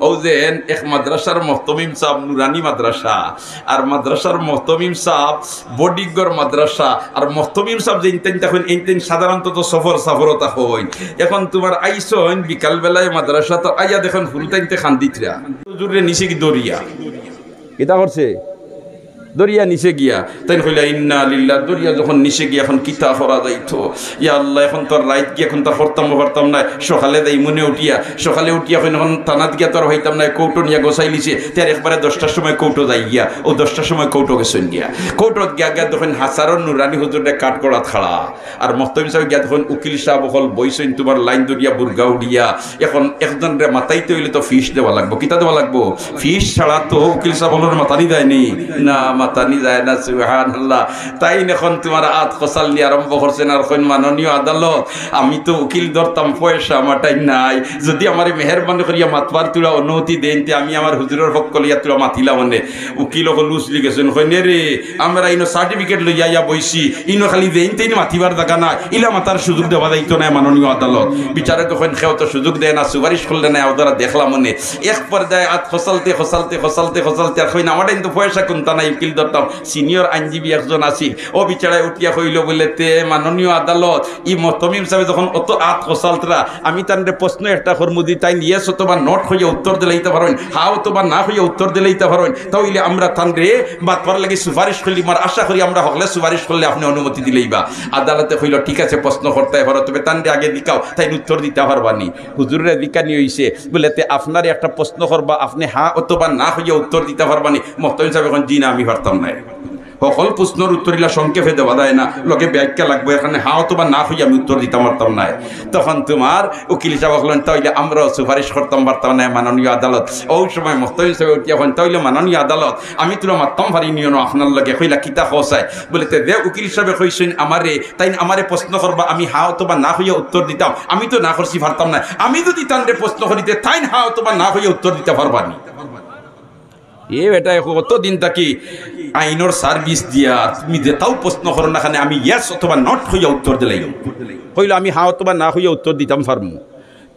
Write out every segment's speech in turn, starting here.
ও যে এক মাদ্রাসার মুহতামিম সাহেব নুরানি মাদ্রাসা আর মাদ্রাসার মুহতামিম সাহেব বডিগর মাদ্রাসা আর মুহতামিম সাহেব যে ইনতেন তখন ইনতেন সাধারণত তো সফরতা হই এখন তোমার আইসন বিকাল বেলায় মাদ্রাসা তো আইয়া দেখুন ফুলতাইনতে খান্দিতরা হুজুরে নিচে কি দরিয়া এটা করছে দরিয়া নিচে গিয়া তাই কইলা ইন্না লিল্লাহ দরিয়া যখন নিচে গিয়া এখন কিতা করা যাইতো ইয়া আল্লাহ এখন তোর রাইত গিয়া এখন তা করতাম না সকালে দেই মনে উঠিয়া সকালে উঠিয়া এখন তানাত গিয়া তোর হইতাম না কৌটো নিয়া গোছাই লিছে তার একবারে 10টার সময় কৌটো যাই গিয়া ও 10টার সময় কৌটো গেছেন গিয়া কৌটোত গিয়া তখন হাসারন নুরানি হুজুরে কাট করাত খাড়া আর মুহতামিম সাহেব গিয়া তখন উকিল সাহেব হল বইছেন তোমার লাইন দরিয়া বুরগা উড়িয়া এখন একজন রে মাথাইতে হইলে তো ফিস দেওয়া লাগবো কিতা দেওয়া লাগবো ফিস ছাড়া তো উকিল সাহেব হলের মাথানি দেয়নি না মাতানি যায় না সুবহানাল্লাহ তাই এখন তোমার আত খসাল নিয়ে আরম্ভ করছেন আর কইন মাননীয় আদালত আমি তো উকিল ধরতাম পয়সা মাটাই নাই যদি আমার মেহরবানি করিয়া মাতবার তুলা অনুমতি দেন তে আমি আমার হুজুরের পক্ষ লইয়া তুলা মাতিলাম মানে উকিল লুচলি গেছেন কইন রে আমরা ইনো সার্টিফিকেট লইয়া ইয়া বইছি ইনো খালি দেন তেই মাতিবার জায়গা না ইলা মাতার সুযোগ দেওয়া যাইতো না মাননীয় আদালত বিচারক কইন খেও তো সুযোগ দেয় না সুপারিশ করলে না ওরা দেখলাম মানে এক পর্যায়ে আত খসালতে আর কইন আমার তো পয়সা কোনটা নাই উকিল ধরতাম সিনিয়র আইনজীবী একজন আছিল ও বিচারায় উঠিয়া কইল বলে তে মাননীয় আদালত ই মুহতামিম সাহেব যখন অত আত খসালতরা আমি তানরে প্রশ্ন একটা করমুদি তাই ইয়েস অথবা নট হইয়া উত্তর দিলাইতে পারেন হা অথবা না হইয়া উত্তর দিলাইতে পারেন তাইলে আমরা তানরে বাতবার লাগি সুপারিশ করলি মার আশা করি আমরা হকলে সুপারিশ করলে আপনি অনুমতি দিলেইবা আদালতে কইল ঠিক আছে প্রশ্ন করতে পারো তবে তানরে আগে দিকাও তাই উত্তর দিতে পারবানি হুজুরের দিকানি হইছে বলে তে আপনার একটা প্রশ্ন করবা আপনি হা অথবা না হইয়া উত্তর দিতে পারবানি মুহতামিম সাহেব এখন জি না আমি পারতাম না সকল প্রশ্নের উত্তরিলা সংক্ষেপে দেওয়া যায় না লোকে ব্যাখ্যা লাগবে এখানে হা অথবা না হইয়া আমি উত্তর দিতে পারতাম না তখন তোমার উকিল সাহেব বললেন তাইলে আমরাও সুপারিশ করতাম পারতাম না মাননীয় আদালত ওই সময় মুহতামিম সাহেব উঠিয়া এখন তাইলে মাননীয় আদালত আমি তোলা মারতাম পারি নিও না আপনার লগে কইলা কিতা খসায় বলে দে উকিল সাহেব কইছেন আমারে তাই আমারে প্রশ্ন করবা আমি হা অথবা না হইয়া উত্তর দিতাম আমি তো না করছি পারতাম না আমি যদি তানরে প্রশ্ন করিতে তাই হা অথবা না হইয়া উত্তর দিতে পারবানি এ বেটা কতদিন থাকি আইনের সার্ভিস দিয়া তুমি যেটাও প্রশ্ন করো না আমি ইয়েস অথবা নট হইয়া উত্তর দিলাই কইল আমি হা অথবা না হইয়া উত্তর দিতাম পারমু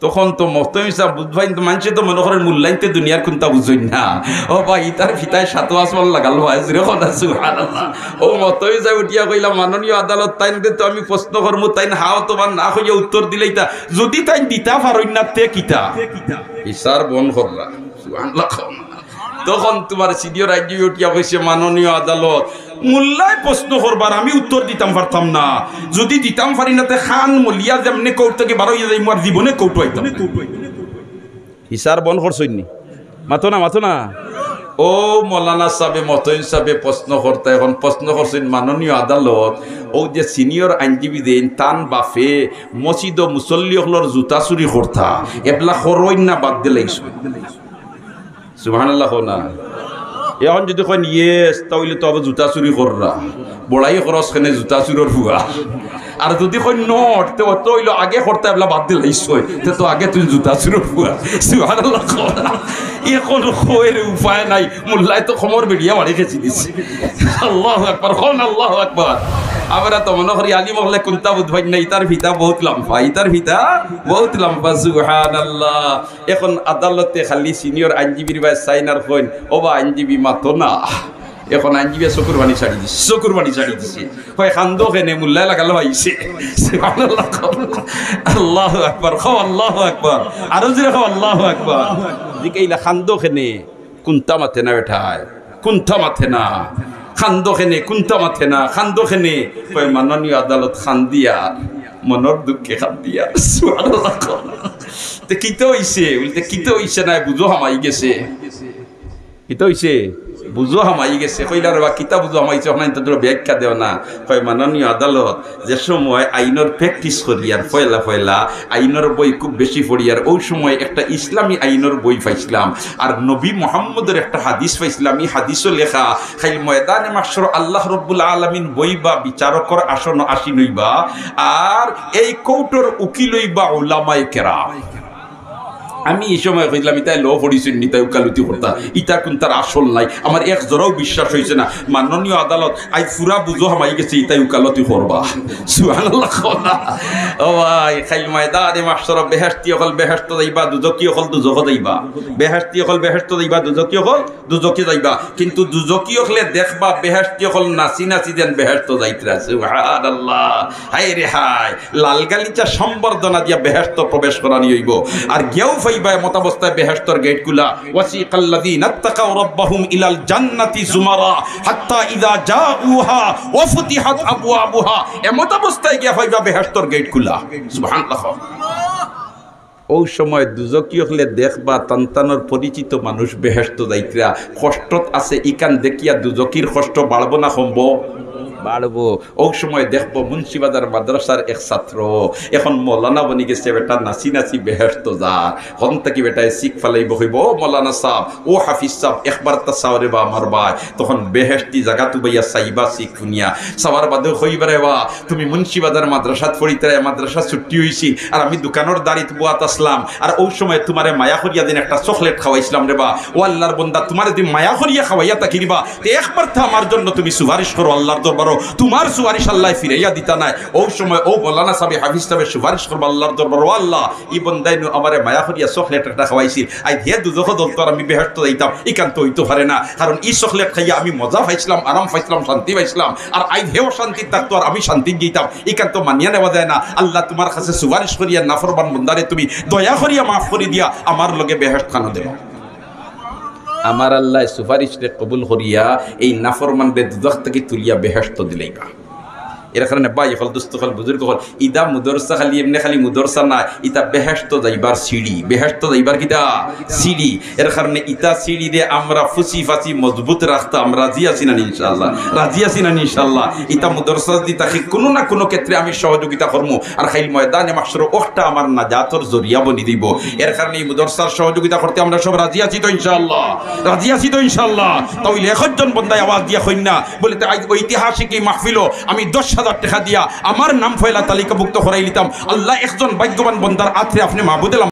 তখন তো মুহতামিম সাহেব বুঝবাই তো মানুষে তো মনে করেন মূল্যায়নতে দুনিয়ার কোনটা বুঝই না ও ভাই তার ফিতায় সাতো আসমান লাগাল ভাই সুবহানাল্লাহ ও মুহতামিম সাহেব উঠিয়া কইলা মাননীয় আদালত তাইন তো আমি প্রশ্ন করমু তাইন হা অথবা না হইয়া উত্তর দিলাইতা যদি তাইন দিতা পারই না তে কিতা ইসার বন করলা সুবহানাল্লাহ তখন তোমার সিনিয়র আইনজীবী উঠিয়া কইছে মাননীয় আদালত মূল্যায় প্রশ্ন করবার আমি উত্তর দিতাম পারতাম না যদি দিতাম পারি না তে খান মলিয়া যেমনি কৌট থেকে বারো যাই আমার জীবনে কৌটো আইতাম হিসার বন করছইনি মাতো না ও মৌলানা সাহেব মুহতামিম সাহেব প্রশ্ন করতে এখন প্রশ্ন করছেন মাননীয় আদালত ও যে সিনিয়র আইনজীবী দেন তান বাফে মসজিদ ও মুসল্লি হলর জুতা চুরি করতা এবলা খরইন না বাদ দিলাইছো সুবহানাল্লাহ না এখন যদি কয় ইয়েস তাহলে তো আবার জুতা চুরি কররা বড়াই খরচ খানে জুতা চুরির ফুয়া আর যদি কয় নট তো হইল আগে করতে এবলা বাদ দিলাইছই তো আগে তুই জুতা চুরির ফুয়া সুবহানাল্লাহ এখন কইর উপায় নাই মোল্লাই তো খমর বেড়িয়া মারি খেছি দিছে আল্লাহু আকবার কোন আল্লাহু আকবার আমরা তো মনে করি আলী মহলে কোনটা বুঝবাই না ইতার ভিতা বহুত লম্বা সুবহানাল্লাহ এখন আদালতে খালি সিনিয়র আইনজীবীর ভাই সাইনার কইন ও বা আইনজীবী মাতো না এখন আইনজীবী চকুর বাণী ছাড়ি দিছে কয় খান্দো কেনে মোল্লাই লাগালো আইছে সুবহানাল্লাহ আল্লাহু আকবার খাও আল্লাহু আকবার আর জোরে খাও আল্লাহু আকবার দিকেইলা খান্দো কেনে কোনটা মাথে না বেঠায় কোনটা মাথে না খান্দো খেনে কুন্তা মাথে না খান্দো খেনে কয় মাননীয় আদালত খান্দিয়া মনের দুঃখে খান্দিয়া সুবহানাল্লাহ তে কিতে হইছে না বুঝো হামাই গেছে কিতে হইছে বুঝো হামাই গেছে কইলার বা কিতা বুঝো হামাইছে ওখানে তোর ব্যাখ্যা দেও না কয় মাননীয় আদালত যে সময় আইনের প্র্যাকটিস করি আর পয়লা আইনের বই খুব বেশি পড়ি আর ওই সময় একটা ইসলামী আইনের বই পাইছিলাম আর নবী মুহাম্মদের একটা হাদিস পাইছিলাম এই হাদিসও লেখা খাইল ময়দানে মাহশর আল্লাহ রব্বুল আলামিন বইবা বিচারকর আসন আসিনইবা আর এই কৌটোর উকিলইবা উলামায়ে কেরাম আমি এই সময় কইলাম ইতাই লো পড়িছেন নি তাই উকালতি করতা ইতা কোন তার আসল নাই আমার এক জোরাও বিশ্বাস হইছে না মাননীয় আদালত আই পুরা বুঝো হামাই গেছে ইতাই উকালতি করবা সুবহানাল্লাহ কওনা ও ভাই খাইল ময়দানে মাহশর বেহেশতি হল বেহেশত যাইবা দুজকি হল দুজক যাইবা বেহেশতি হল বেহেশত যাইবা দুজকি হল দুজকি যাইবা কিন্তু দুজকি হলে দেখবা বেহেশতি হল নাচি নাচি দেন বেহেশত যাইতরা সুবহানাল্লাহ হায় রে হায় লাল গালিচা সম্বর্ধনা দিয়া বেহেশত প্রবেশ করানি হইব আর গেও ফাইবা মতাবস্থায় বেহেশতর গেট গুলা ওয়াসিকাল্লাযিনা তাকাউ রাব্বাহুম ইলাল জান্নাতি জুমারা হাত্তা ইযা জাউহা ওয়া ফুতিহাত আবওয়াবুহা এমতাবস্থায় গিয়া ফাইবা বেহেশতর গেট গুলা সুবহানাল্লাহ ওই সময় দুজকি হলে দেখবা তান্তানোর পরিচিত মানুষ বেহেশত যাইতরা কষ্টত আছে ইকান দেখিয়া দুজকির কষ্ট বাড়বো না কমবো বাড়বো ওই সময় দেখবো মুন্সিবাজার মাদ্রাসার এক ছাত্র এখন মৌলানা বনি গেছে বেটা নাচি নাচি বেহেশত যা হন থেকে বেটায় শিখ ফেলাইব হইব ও মৌলানা সাহেব ও হাফিজ সাহেব একবার তা সাওরে বা আমার ভাই তখন বেহেশতি জায়গা তু ভাইয়া সাইবা শিখ শুনিয়া সাওয়ার বাদে হইবারে বা তুমি মুন্সিবাজার মাদ্রাসাত পড়িতে মাদ্রাসা ছুটি হইছি আর আমি দোকানের দাঁড়িত বুয়াত আসলাম আর ওই সময় তোমারে মায়া করিয়া দিন একটা চকলেট খাওয়াইছিলাম রে বা ও আল্লাহর বন্দা তোমার যদি মায়া করিয়া খাওয়াইয়া তাকিবা তে একবার তা আমার জন্য তুমি সুপারিশ করো আল্লাহর দরবার তোমার সুপারিশ আল্লাহ ফিরাইয়া দিতা নাই ওই সময় ও মৌলানা সাহেব হাফিজ সাহেব সুপারিশ করবো আল্লাহর দরবার ও আল্লাহ ই বন্দাইনু আমারে মায়া করিয়া চকলেট একটা খাওয়াইছিল আই হে দুজখ দলতো আর আমি বেহেশত যাইতাম ইকান্ত হইতে পারে না কারণ ই চকলেট খাইয়া আমি মজা পাইছিলাম আরাম পাইছিলাম শান্তি পাইছিলাম আর আই হেও শান্তি থাকতো আর আমি শান্তি দিতাম ইকান্ত মানিয়া নেওয়া যায় না আল্লাহ তোমার কাছে সুপারিশ করিয়া নাফরমান বন্দারে তুমি দয়া করিয়া মাফ করে দিয়া আমার লগে বেহেশত খানো দেবা আমার আল্লাহ সুপারিশ রে কবুল করিয়া এই নাফরমান বে দুজখ থেকে তুলিয়া বেহেশত দিলেইবা এর কারণে বাই হল দুস্থ হল বুজুর্গ হল ইদা মুদরসা খালি এমনি খালি মুদরসা না ইতা বেহেশত যাইবার সিঁড়ি বেহেশত যাইবার কিতা সিঁড়ি এর কারণে ইতা সিঁড়ি দিয়ে আমরা ফুসি ফাসি মজবুত রাখতাম রাজি আছি না ইনশাআল্লাহ রাজি আছি না ইনশাআল্লাহ ইতা মুদরসা দি তাকে কোনো না কোনো ক্ষেত্রে আমি সহযোগিতা করবো আর খাইল ময়দানে মাহশর ওটা আমার নাজাতর জরিয়া বনি দিব এর কারণে এই মুদরসার সহযোগিতা করতে আমরা সব রাজি আছি তো ইনশাআল্লাহ রাজি আছি তো ইনশাআল্লাহ তাহলে একজন বন্দায় আওয়াজ দিয়া কই না বলে ঐতিহাসিক এই মাহফিলও আমি 10,000 টাকা দিয়া আমার নাম ফয়লা তালিকাভুক্ত করাই নিতাম আল্লাহ একজন ভাগ্যবান বন্দার আত্রে আপনি মাহবুদুল